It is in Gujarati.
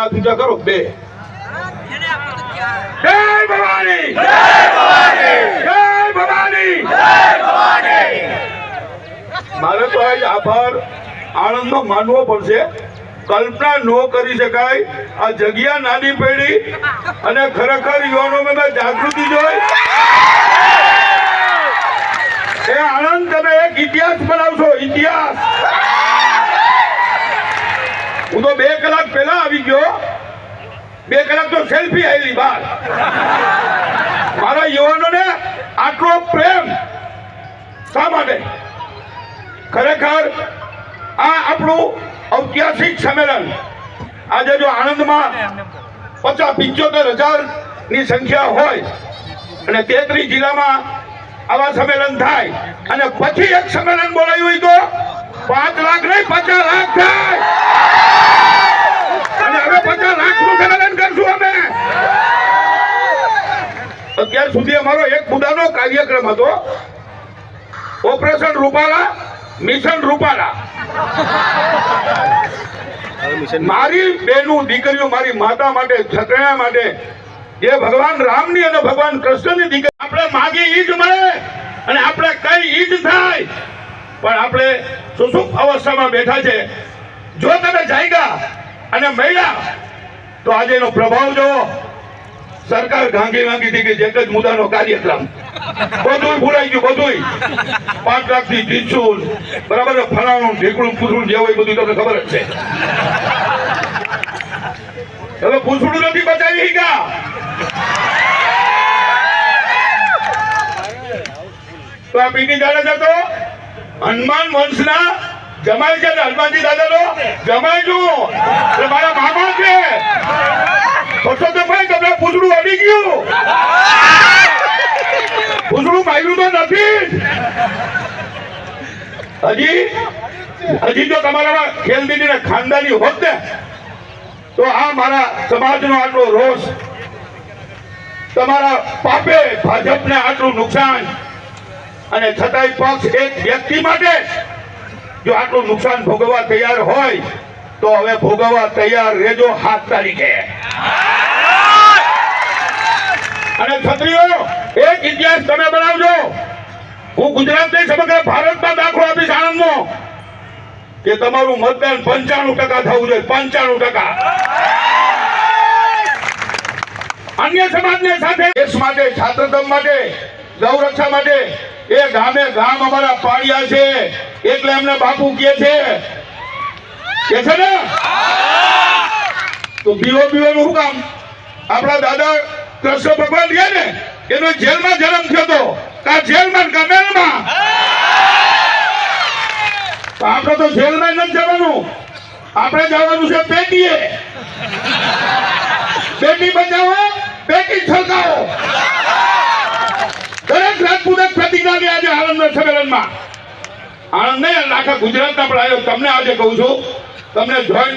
હાથ ઊંચા કરો બે. જય ભવાની, જય ભવાની, જય ભવાની, જય ભવાની. મારે તો આજ આભાર આણંદનો માનવો પડશે. કલ્પના ન કરી શકાય આ જગ્યા નાની પડી અને ખરેખર યુવાનોમાં જાગૃતિ જોઈ એ આણંદ તમે એક ઇતિહાસ બનાવશો. ઇતિહાસ. હું તો 2 કલાક પહેલા આવી ગયો. 2 કલાક તો સેલ્ફી આવેલી બહાર. મારા યુવાનોને આટલો પ્રેમ શા માટે? ખરેખર આ આપણું ઐતિહાસિક સંમેલન આજે જો આણંદમાં 50-75,000 ની સંખ્યા હોય અને 33 જિલ્લામાં આવા સંમેલન થાય અને પછી એક સંમેલન બોલાયું હોય તો 5 લાખ નહીં 50 લાખ થાય. અને હવે 50 લાખનું સંમેલન કરશું અમે. અત્યાર સુધી અમારો એક મુદ્દાનો કાર્યક્રમ હતો, ઓપરેશન રૂપાલા, મિશન રૂપાલા. મારી બેનું દીકરીઓ, મારી માતા માટે, છત્રણા માટે, જે ભગવાન રામની અને ભગવાન કૃષ્ણની દીકરી આપણે માગી ઈ જ મળે અને આપણે કઈ ઈ જ થાય. પણ આપણે સુસુપ્ત અવસ્થામાં બેઠા છે. જો તમે જાગ્યા અને મળ્યા તો આજે એનો પ્રભાવ જોવો. સરકાર ગાંગી થઈ ગઈ. એક જ મુદ્દાનો કાર્યક્રમ, બધું ભૂલાઈ ગયું. બધું 5 લાખથી જીતશું, બરાબર, ફલાણું ઢીકડું પૂછડું જે હોય બધું તમને ખબર જ છે. હવે પૂછડું નથી બચાવી ગયા. તો આ પીટી જાડેજા તો હનુમાન વંશના જમાઈ છે. હનુમાનજી દાદાનો જમાઈ છું, મારા મામા છે. તો ભાઈ તમને પૂછડું અડી ગયું. પૂછડું માર્યું તો નથી. હજી જો તમારામાં ખેલદીદી ને ખાનદાની હોત ને તો આ મારા સમાજનો આટલો રોષ, તમારા પાપે ભાજપને આટલું નુકસાન, અને છતાંય પક્ષ એક વ્યક્તિ માટે જો આટલું નુકસાન ભોગવવા તૈયાર હોય તો હવે ભોગવવા તૈયાર રહેજો 7 તારીખે. અને છત્રીઓ એક ઇતિહાસ તમે બનાવજો. હું ગુજરાતની સમગ્ર ભારતમાં દાખલો આપીશ આણંદનો કે તમારું મતદાન 95% થવું જોઈએ. 95%. અન્ય સમાજને સાથે, દેશ માટે, છાત્રધમ માટે, ગૌરક્ષા માટે એ ગામે ગામ અમારા પાળિયા છે એટલે એમને બાપુ કહે છે ને. તો બીવાનું શું કામ? આપણા દાદા કૃષ્ણ ભગવાન ગયા ને, એનો જેલમાં જન્મ થયો હતો. કા જેલમાં કા મેલમાં. આપણે તો જેલમાં નથી જવાનું, આપણે જવાનું છે પેટીએ. બેટી બચાવો, બેટી છલકાવો. દરેક રાજપૂત પ્રતિજ્ઞા લે આજે આણંદના સંમેલનમાં. આણંદ નહીં, આખા ગુજરાતના પણ આવ્યો. તમને આજે કહું છું, તમને જોઈન